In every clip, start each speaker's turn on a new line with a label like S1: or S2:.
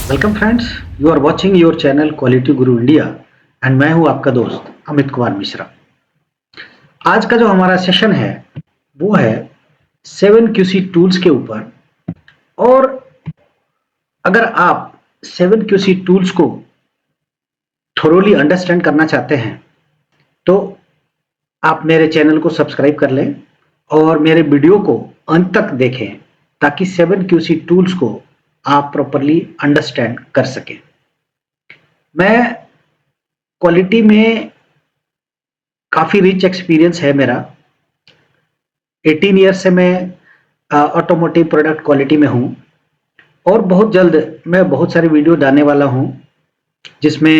S1: Welcome friends, you are watching your channel Quality Guru India and मैं हूं आपका दोस्त अमित कुमार मिश्रा। आज का जो हमारा सेशन है वो है 7QC टूल्स के ऊपर। और अगर आप 7QC टूल्स को थोरोली अंडरस्टैंड करना चाहते हैं तो आप मेरे चैनल को सब्सक्राइब कर लें और मेरे वीडियो को अंत तक देखें ताकि 7QC टूल्स को आप प्रॉपरली अंडरस्टैंड कर सकें। मैं क्वालिटी में काफ़ी रिच एक्सपीरियंस है मेरा। 18 ईयर से मैं ऑटोमोटिव प्रोडक्ट क्वालिटी में हूँ और बहुत जल्द मैं बहुत सारे वीडियो डालने वाला हूँ जिसमें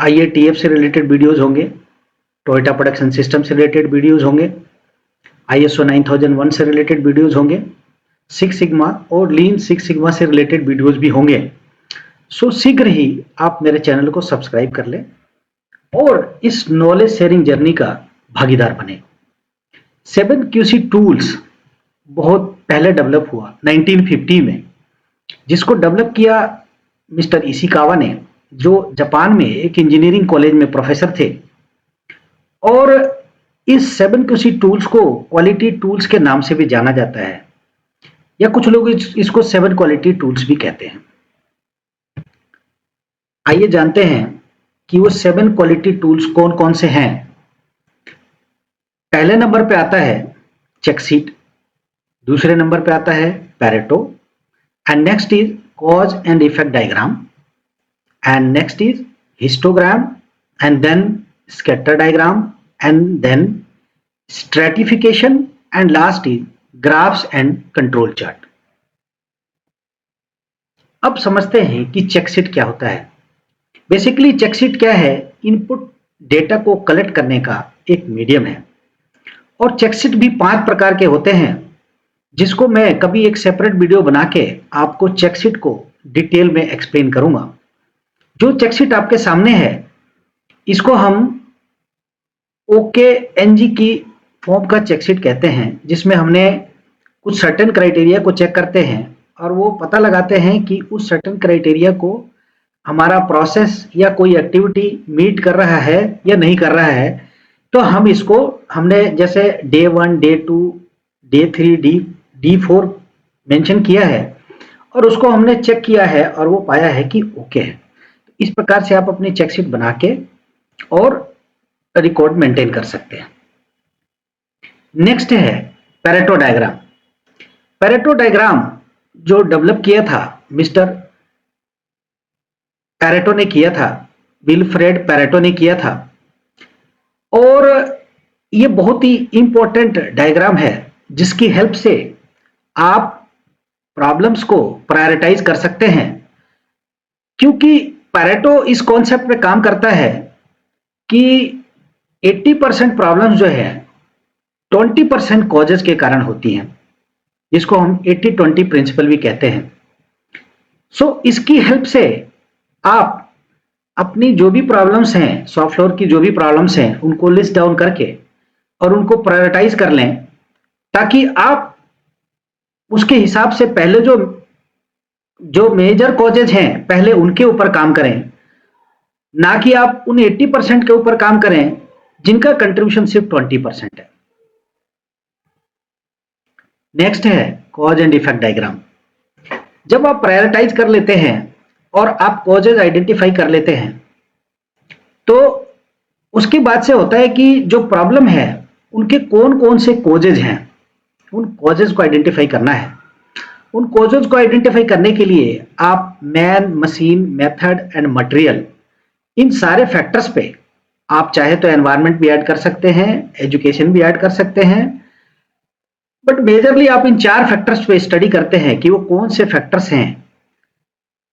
S1: IATF से रिलेटेड वीडियोस होंगे, टोयोटा प्रोडक्शन सिस्टम से रिलेटेड वीडियोस होंगे, ISO 9001 से रिलेटेड वीडियोस होंगे, सिक्स सिग्मा और लीन सिक्स सिग्मा से रिलेटेड वीडियोस भी होंगे। सो शीघ्र ही आप मेरे चैनल को सब्सक्राइब कर लें और इस नॉलेज शेयरिंग जर्नी का भागीदार बने। 7QC टूल्स बहुत पहले डेवलप हुआ 1950 में, जिसको डेवलप किया मिस्टर इशिकावा ने, जो जापान में एक इंजीनियरिंग कॉलेज में प्रोफेसर थे। और इस 7QC टूल्स को क्वालिटी टूल्स के नाम से भी जाना जाता है या कुछ लोग इसको 7 क्वालिटी टूल्स भी कहते हैं। आइए जानते हैं कि वो 7 क्वालिटी टूल्स कौन कौन से हैं। पहले नंबर पे आता है चेकशीट, दूसरे नंबर पे आता है Pareto, and next is cause and effect diagram, and next is histogram, and then scatter diagram, and then stratification, and last is graphs and control chart. अब समझते हैं कि चेकशीट क्या होता है। बेसिकली चेकशीट क्या है? इनपुट डेटा को कलेक्ट करने का एक मीडियम है। और चेकशीट भी 5 प्रकार के होते हैं, जिसको मैं कभी एक सेपरेट वीडियो बना के आपको चेकशीट को डिटेल में एक्सप्लेन करूंगा। जो चेकशीट आपके सामने है इसको हम OKNG की फॉर्म का चेकशीट कहते हैं, जिसमें हमने कुछ सर्टेन क्राइटेरिया को चेक करते हैं और वो पता लगाते हैं कि उस सर्टेन क्राइटेरिया को हमारा प्रोसेस या कोई एक्टिविटी मीट कर रहा है या नहीं कर रहा है। तो हम इसको हमने जैसे day 1, day 2, day 3, D4 mention किया है और उसको हमने चेक किया है और वो पाया है कि ओके है। इस प्रकार से आप अपनी चेकशीट बना के और रिकॉर्ड मेंटेन कर सकते हैं। नेक्स्ट है पैरेटो डायग्राम। पैरेटो डायग्राम जो डेवलप किया था मिस्टर पैरेटो ने किया था, विल्फ्रेड पैरेटो ने किया था। और ये बहुत ही इंपॉर्टेंट डायग्राम है जिसकी हेल्प से आप प्रॉब्लम्स को प्रायोरिटाइज कर सकते हैं, क्योंकि पैरेटो इस कॉन्सेप्ट पे काम करता है कि 80% प्रॉब्लम्स जो है 20% कॉजेज के कारण होती हैं, जिसको हम 80-20 प्रिंसिपल भी कहते हैं। सो इसकी हेल्प से आप अपनी जो भी प्रॉब्लम्स हैं, शॉप फ्लोर की जो भी प्रॉब्लम्स हैं, उनको लिस्ट डाउन करके और उनको प्रायोरिटाइज कर लें, ताकि आप उसके हिसाब से पहले जो जो मेजर कॉजेज हैं पहले उनके ऊपर काम करें, ना कि आप उन 80% के ऊपर काम करें जिनका कंट्रीब्यूशन सिर्फ 20% है। नेक्स्ट है कॉज एंड इफेक्ट डायग्राम। जब आप प्रायोरिटाइज कर लेते हैं और आप कॉजेज आइडेंटिफाई कर लेते हैं तो उसके बाद से होता है कि जो प्रॉब्लम है उनके कौन कौन से कॉजेज हैं, उन कॉजेज को आइडेंटिफाई करना है। उन कॉजेज को आइडेंटिफाई करने के लिए आप man, machine, method and material, इन सारे फैक्टर्स पे आप चाहे तो एनवायरनमेंट भी ऐड कर सकते हैं, एजुकेशन भी ऐड कर सकते हैं, बट मेजरली आप इन 4 फैक्टर्स पे स्टडी करते हैं कि वो कौन से फैक्टर्स हैं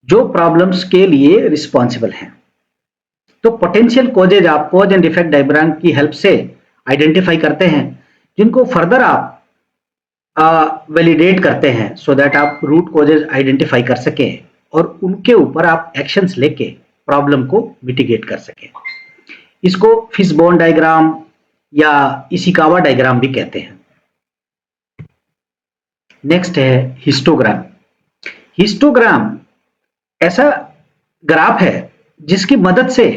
S1: जो प्रॉब्लम्स के लिए रिस्पॉन्सिबल हैं। तो पोटेंशियल कॉजेज आप कॉज एंड इफेक्ट डायग्राम की हेल्प से आइडेंटिफाई करते हैं, जिनको फर्दर आप वैलिडेट करते हैं सो दैट आप रूट कॉजेज आइडेंटिफाई कर सकें और उनके ऊपर आप एक्शंस लेके प्रॉब्लम को मिटिगेट कर सकें। इसको फिशबोन डायग्राम या इशिकावा डायग्राम भी कहते हैं। नेक्स्ट है हिस्टोग्राम। हिस्टोग्राम ऐसा ग्राफ है जिसकी मदद से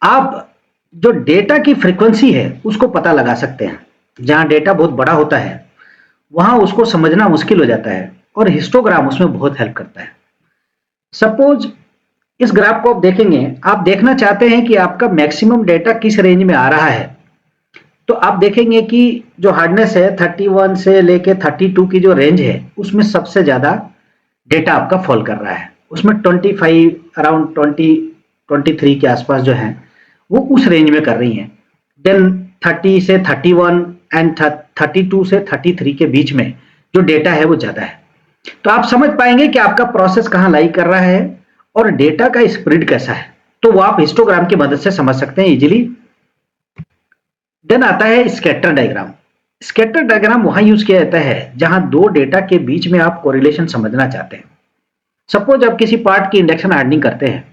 S1: आप जो डेटा की फ्रीक्वेंसी है उसको पता लगा सकते हैं। जहां डेटा बहुत बड़ा होता है वहां उसको समझना मुश्किल हो जाता है और हिस्टोग्राम उसमें बहुत हेल्प करता है। सपोज इस ग्राफ को आप देखेंगे, आप देखना चाहते हैं कि आपका मैक्सिमम डेटा किस रेंज में आ रहा है, तो आप देखेंगे कि जो हार्डनेस है 31 से लेके 32 की जो रेंज है उसमें सबसे ज्यादा डेटा आपका फॉल कर रहा है। उसमें 25 अराउंड 23 के आसपास जो है वो उस रेंज में कर रही हैं। देन 30 से 31 एंड 32 से 33 के बीच में जो डेटा है वो ज्यादा है। तो आप समझ पाएंगे कि आपका प्रोसेस कहां लाई कर रहा है और डेटा का स्प्रेड कैसा है, तो वो आप हिस्टोग्राम की मदद से समझ सकते हैं इजीली। देन आता है स्कैटर डायग्राम। स्कैटर डायग्राम वहां यूज किया जाता है जहां दो डेटा के बीच में आप कोरिलेशन समझना चाहते हैं। सपोज आप किसी पार्ट की इंडक्शन हार्डनिंग करते हैं,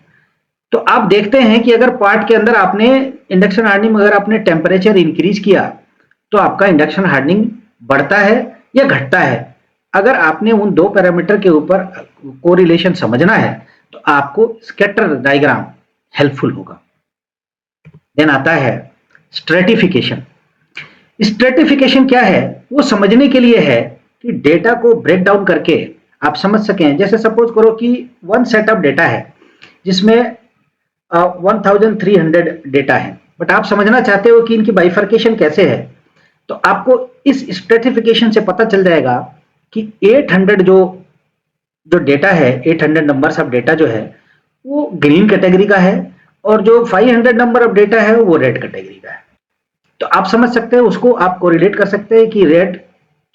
S1: तो आप देखते हैं कि अगर पार्ट के अंदर आपने इंडक्शन हार्डनिंग में अगर आपने टेम्परेचर इंक्रीज किया तो आपका इंडक्शन हार्डनिंग बढ़ता है या घटता है। अगर आपने उन दो पैरामीटर के ऊपर कोरिलेशन समझना है तो आपको स्कैटर डायग्राम हेल्पफुल होगा। देन आता है स्ट्रेटिफिकेशन। स्ट्रेटिफिकेशन क्या है, वो समझने के लिए है कि डेटा को ब्रेक डाउन करके आप समझ सकें। जैसे सपोज करो कि वन सेट ऑफ डेटा है जिसमें 1300 डेटा है, बट आप समझना चाहते हो कि इनकी बाइफर्केशन कैसे है, तो आपको इस स्ट्रेटिफिकेशन से पता चल जाएगा कि 800 जो डेटा है, 800 नंबर्स ऑफ डेटा जो है वो ग्रीन कैटेगरी का है और जो 500 नंबर ऑफ डेटा है वो रेड कैटेगरी का है। तो आप समझ सकते हैं, उसको आप कोरिलेट कर सकते हैं कि रेड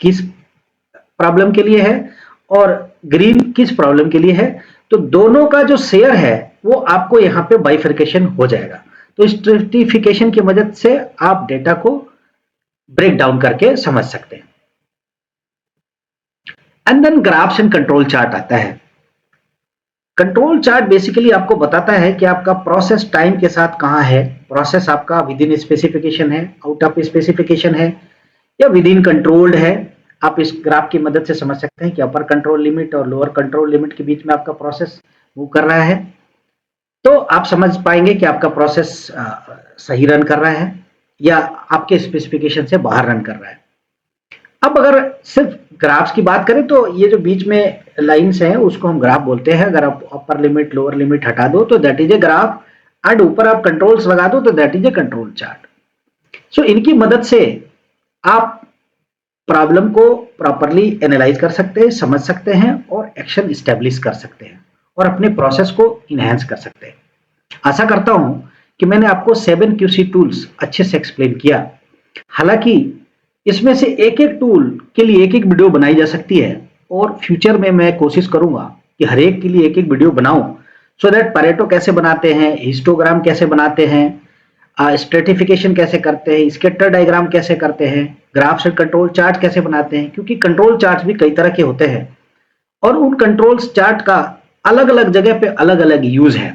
S1: किस प्रॉब्लम के लिए है और ग्रीन किस प्रॉब्लम के लिए है। तो दोनों का जो शेयर है वो आपको यहाँ पे बाइफर्केशन हो जाएगा। तो स्ट्रेटिफिकेशन की मदद से आप डेटा को ब्रेक डाउन करके समझ सकते हैं। And then graphs and control chart आता है। कंट्रोल चार्ट बेसिकली आपको बताता है कि आपका प्रोसेस टाइम के साथ कहां है। प्रोसेस आपका विद इन स्पेसिफिकेशन है, आउट ऑफ स्पेसिफिकेशन है या विद इन कंट्रोल्ड है। आप इस ग्राफ की मदद से समझ सकते हैं कि अपर कंट्रोल लिमिट और लोअर कंट्रोल लिमिट के बीच में आपका प्रोसेस मूव कर रहा है। तो आप समझ पाएंगे कि आपका प्रोसेस सही रन कर रहा है या आपके स्पेसिफिकेशन से बाहर रन कर रहा है। अब अगर सिर्फ ग्राफ्स की बात करें तो ये जो बीच में लाइंस हैं उसको हम ग्राफ बोलते हैं। अगर आप अपर लिमिट लोअर लिमिट हटा दो तो that is a graph, and ऊपर आप कंट्रोल्स लगा दो तो that is a control chart. So इनकी मदद से आप प्रॉब्लम को प्रॉपरली एनालाइज कर सकते हैं, समझ सकते हैं और एक्शन स्टैब्लिश कर सकते हैं और अपने प्रोसेस को इनहेंस कर सकते हैं। आशा करता हूं कि मैंने आपको 7 QC टूल्स अच्छे से एक्सप्लेन किया। हालांकि इसमें से एक एक टूल के लिए एक एक वीडियो बनाई जा सकती है और फ्यूचर में मैं कोशिश करूंगा कि हर एक के लिए एक एक वीडियो बनाऊं, सो दैट परेटो कैसे बनाते हैं, हिस्टोग्राम कैसे बनाते हैं, स्ट्रेटिफिकेशन कैसे करते हैं, स्कैटर डायग्राम कैसे करते हैं, ग्राफ्स एंड कंट्रोल चार्ट कैसे बनाते हैं। क्योंकि कंट्रोल चार्ट भी कई तरह के होते हैं और उन कंट्रोल चार्ट का अलग अलग जगह पे अलग अलग यूज है।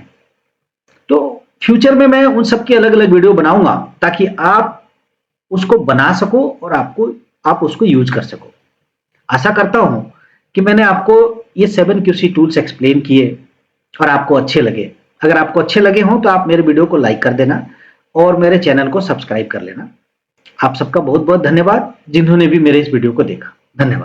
S1: तो फ्यूचर में मैं उन सबकी अलग अलग वीडियो बनाऊंगा ताकि आप उसको बना सको और आप उसको यूज कर सको। आशा करता हूं कि मैंने आपको ये 7 QC टूल्स एक्सप्लेन किए और आपको अच्छे लगे। अगर आपको अच्छे लगे हों तो आप मेरे वीडियो को लाइक कर देना और मेरे चैनल को सब्सक्राइब कर लेना। आप सबका बहुत बहुत धन्यवाद जिन्होंने भी मेरे इस वीडियो को देखा। धन्यवाद।